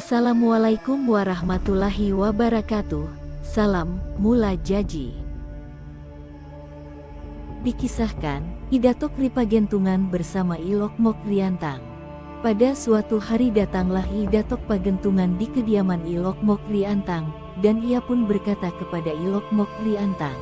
Assalamualaikum warahmatullahi wabarakatuh. Salam Mula Jaji. Dikisahkan, Idatok Ripagentungan bersama Ilok Mok Riantang. Pada suatu hari datanglah Idatok Pagentungan di kediaman Ilok Mok Riantang, dan ia pun berkata kepada Ilok Mok Riantang,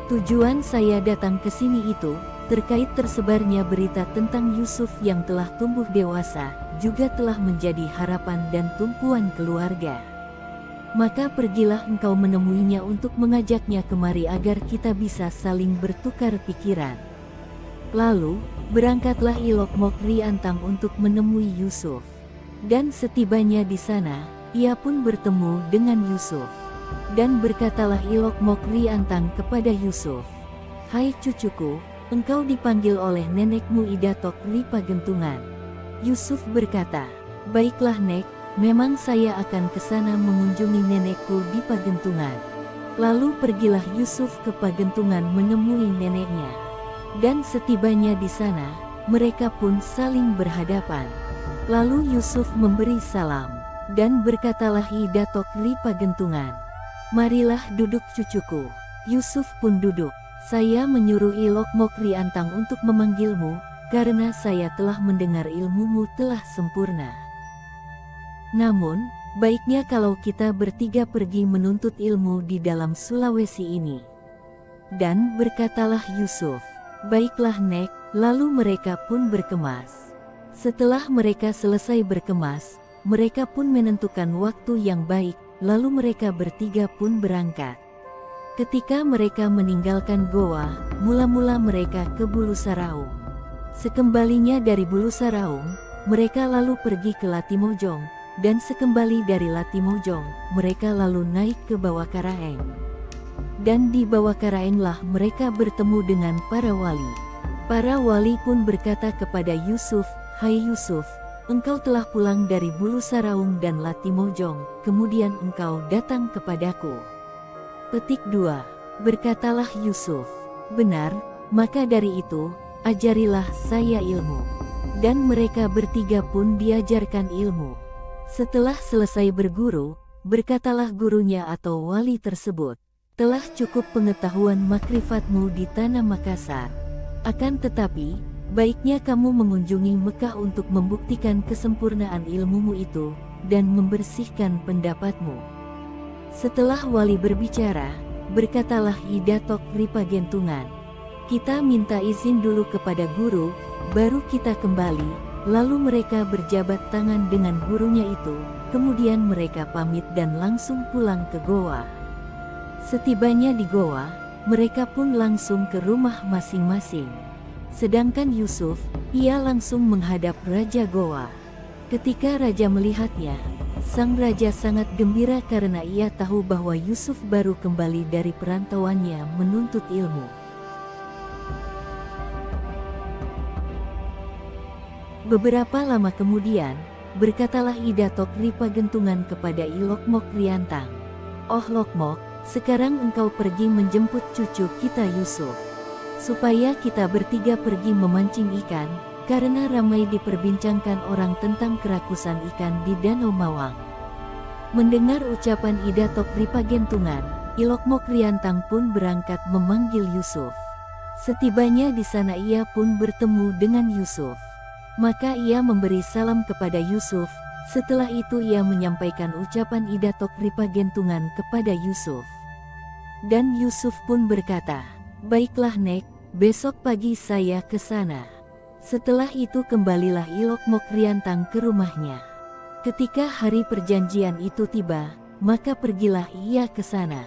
"Tujuan saya datang ke sini itu, terkait tersebarnya berita tentang Yusuf yang telah tumbuh dewasa, juga telah menjadi harapan dan tumpuan keluarga. Maka pergilah engkau menemuinya untuk mengajaknya kemari agar kita bisa saling bertukar pikiran." Lalu, berangkatlah Ilok Mok Riantang untuk menemui Yusuf. Dan setibanya di sana, ia pun bertemu dengan Yusuf. Dan berkatalah Ilok Mok Riantang kepada Yusuf, "Hai cucuku, engkau dipanggil oleh nenekmu Idatok Ripagentungan." Yusuf berkata, "Baiklah Nek, memang saya akan ke sana mengunjungi nenekku di Pagentungan." Lalu pergilah Yusuf ke Pagentungan menemui neneknya. Dan setibanya di sana, mereka pun saling berhadapan. Lalu Yusuf memberi salam, dan berkatalah Idatok Ripagentungan, "Marilah duduk cucuku." Yusuf pun duduk. "Saya menyuruh Ilok Mok Riantang untuk memanggilmu, karena saya telah mendengar ilmumu telah sempurna. Namun, baiknya kalau kita bertiga pergi menuntut ilmu di dalam Sulawesi ini." Dan berkatalah Yusuf, "Baiklah Nek." Lalu mereka pun berkemas. Setelah mereka selesai berkemas, mereka pun menentukan waktu yang baik, lalu mereka bertiga pun berangkat. Ketika mereka meninggalkan goa, mula-mula mereka ke Bulu Saraung. Sekembalinya dari Bulu Saraung, mereka lalu pergi ke Latimojong, dan sekembali dari Latimojong, mereka lalu naik ke Bawah Karaeng. Dan di Bawah Karaenglah mereka bertemu dengan para wali. Para wali pun berkata kepada Yusuf, "Hai Yusuf, engkau telah pulang dari Bulu Saraung dan Latimojong, kemudian engkau datang kepadaku." Petik 2. Berkatalah Yusuf, "Benar, maka dari itu, ajarilah saya ilmu." Dan mereka bertiga pun diajarkan ilmu. Setelah selesai berguru, berkatalah gurunya atau wali tersebut, "Telah cukup pengetahuan makrifatmu di tanah Makassar. Akan tetapi, baiknya kamu mengunjungi Mekah untuk membuktikan kesempurnaan ilmumu itu, dan membersihkan pendapatmu." Setelah wali berbicara, berkatalah Idatok Ripagentungan, "Kita minta izin dulu kepada guru, baru kita kembali." Lalu mereka berjabat tangan dengan gurunya itu, kemudian mereka pamit dan langsung pulang ke goa. Setibanya di goa, mereka pun langsung ke rumah masing-masing. Sedangkan Yusuf, ia langsung menghadap Raja Goa. Ketika Raja melihatnya, sang Raja sangat gembira karena ia tahu bahwa Yusuf baru kembali dari perantauannya menuntut ilmu. Beberapa lama kemudian, berkatalah Idatok Ripagentungan kepada Ilok Mok Riantang, "Oh Lok Mok, sekarang engkau pergi menjemput cucu kita Yusuf, supaya kita bertiga pergi memancing ikan, karena ramai diperbincangkan orang tentang kerakusan ikan di Danau Mawang." Mendengar ucapan Idatok Ripagentungan, Ilok Mok Riantang pun berangkat memanggil Yusuf. Setibanya di sana ia pun bertemu dengan Yusuf. Maka ia memberi salam kepada Yusuf. Setelah itu ia menyampaikan ucapan Idatok Ripagentungan kepada Yusuf. Dan Yusuf pun berkata, "Baiklah Nek, besok pagi saya ke sana." Setelah itu kembalilah Ilok Mok Riantang ke rumahnya. Ketika hari perjanjian itu tiba, maka pergilah ia ke sana.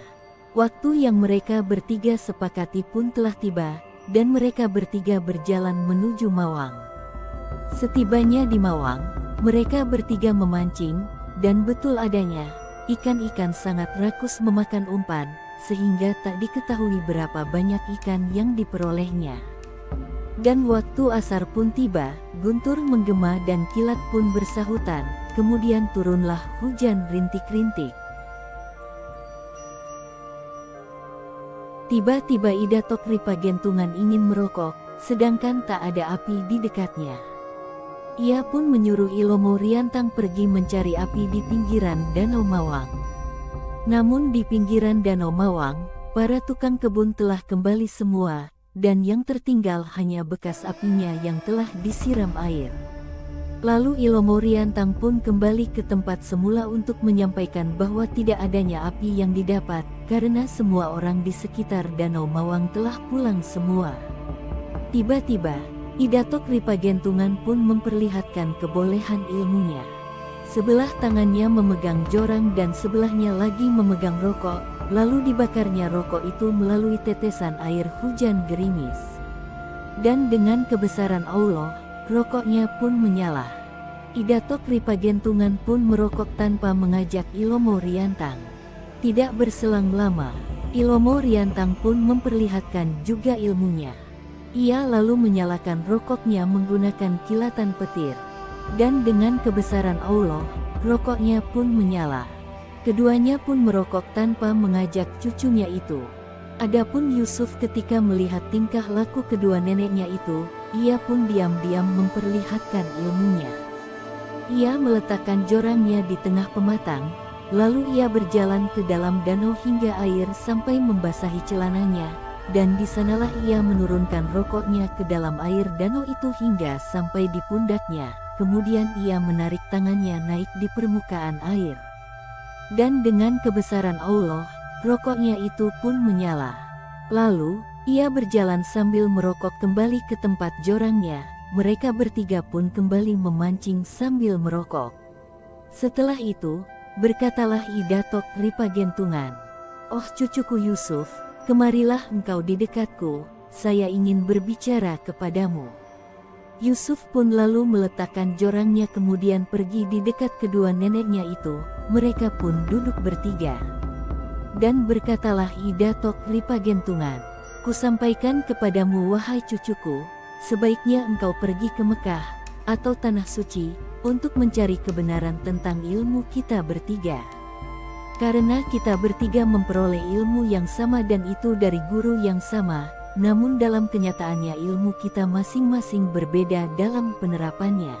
Waktu yang mereka bertiga sepakati pun telah tiba, dan mereka bertiga berjalan menuju Mawang. Setibanya di Mawang, mereka bertiga memancing, dan betul adanya, ikan-ikan sangat rakus memakan umpan, sehingga tak diketahui berapa banyak ikan yang diperolehnya. Dan waktu asar pun tiba, guntur menggema dan kilat pun bersahutan, kemudian turunlah hujan rintik-rintik. Tiba-tiba Idatok Ripagentungan ingin merokok, sedangkan tak ada api di dekatnya. Ia pun menyuruh Ilomo Riantang pergi mencari api di pinggiran Danau Mawang. Namun di pinggiran Danau Mawang, para tukang kebun telah kembali semua, dan yang tertinggal hanya bekas apinya yang telah disiram air. Lalu Ilomo Riantang pun kembali ke tempat semula untuk menyampaikan bahwa tidak adanya api yang didapat, karena semua orang di sekitar Danau Mawang telah pulang semua. Tiba-tiba, I Datok Ripagentungan pun memperlihatkan kebolehan ilmunya. Sebelah tangannya memegang jorang dan sebelahnya lagi memegang rokok, lalu dibakarnya rokok itu melalui tetesan air hujan gerimis. Dan dengan kebesaran Allah, rokoknya pun menyala. I Datok Ripagentungan pun merokok tanpa mengajak Ilomo Riantang. Tidak berselang lama, Ilomo Riantang pun memperlihatkan juga ilmunya. Ia lalu menyalakan rokoknya menggunakan kilatan petir. Dan dengan kebesaran Allah, rokoknya pun menyala. Keduanya pun merokok tanpa mengajak cucunya itu. Adapun Yusuf ketika melihat tingkah laku kedua neneknya itu, ia pun diam-diam memperlihatkan ilmunya. Ia meletakkan jorangnya di tengah pematang, lalu ia berjalan ke dalam danau hingga air sampai membasahi celananya, dan di sanalah ia menurunkan rokoknya ke dalam air danau itu hingga sampai di pundaknya, kemudian ia menarik tangannya naik di permukaan air. Dan dengan kebesaran Allah, rokoknya itu pun menyala. Lalu, ia berjalan sambil merokok kembali ke tempat jorangnya. Mereka bertiga pun kembali memancing sambil merokok. Setelah itu, berkatalah I Datok Ripagentungan, "Oh cucuku Yusuf, kemarilah engkau di dekatku, saya ingin berbicara kepadamu." Yusuf pun lalu meletakkan jorangnya kemudian pergi di dekat kedua neneknya itu. Mereka pun duduk bertiga. Dan berkatalah I Datok Ripagentungan, "Kusampaikan kepadamu wahai cucuku, sebaiknya engkau pergi ke Mekah, atau Tanah Suci, untuk mencari kebenaran tentang ilmu kita bertiga. Karena kita bertiga memperoleh ilmu yang sama dan itu dari guru yang sama, namun dalam kenyataannya ilmu kita masing-masing berbeda dalam penerapannya.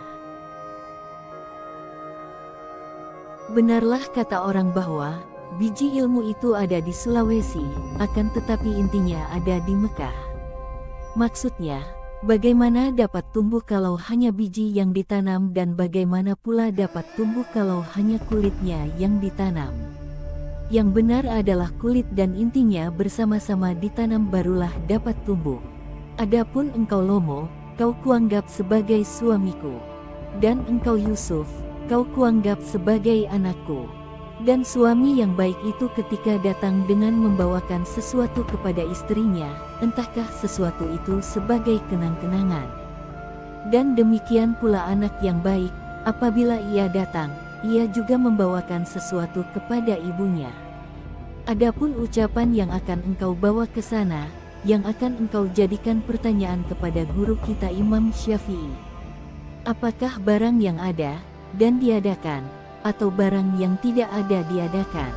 Benarlah kata orang bahwa biji ilmu itu ada di Sulawesi, akan tetapi intinya ada di Mekah. Maksudnya, bagaimana dapat tumbuh kalau hanya biji yang ditanam dan bagaimana pula dapat tumbuh kalau hanya kulitnya yang ditanam. Yang benar adalah kulit dan intinya bersama-sama ditanam barulah dapat tumbuh. Adapun engkau Lomo, kau kuanggap sebagai suamiku. Dan engkau Yusuf, kau kuanggap sebagai anakku. Dan suami yang baik itu ketika datang dengan membawakan sesuatu kepada istrinya, entahkah sesuatu itu sebagai kenang-kenangan. Dan demikian pula anak yang baik, apabila ia datang, ia juga membawakan sesuatu kepada ibunya. Adapun ucapan yang akan engkau bawa ke sana, yang akan engkau jadikan pertanyaan kepada guru kita Imam Syafi'i. Apakah barang yang ada dan diadakan, atau barang yang tidak ada diadakan?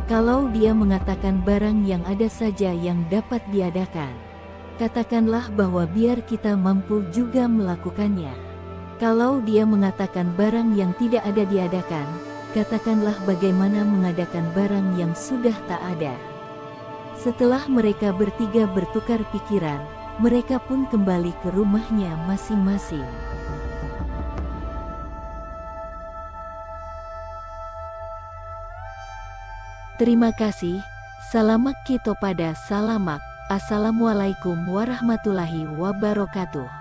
Kalau dia mengatakan barang yang ada saja yang dapat diadakan, katakanlah bahwa biar kita mampu juga melakukannya. Kalau dia mengatakan barang yang tidak ada diadakan, katakanlah bagaimana mengadakan barang yang sudah tak ada. Setelah mereka bertiga bertukar pikiran, mereka pun kembali ke rumahnya masing-masing. Terima kasih. Salamak kito pada salamak. Assalamualaikum warahmatullahi wabarakatuh.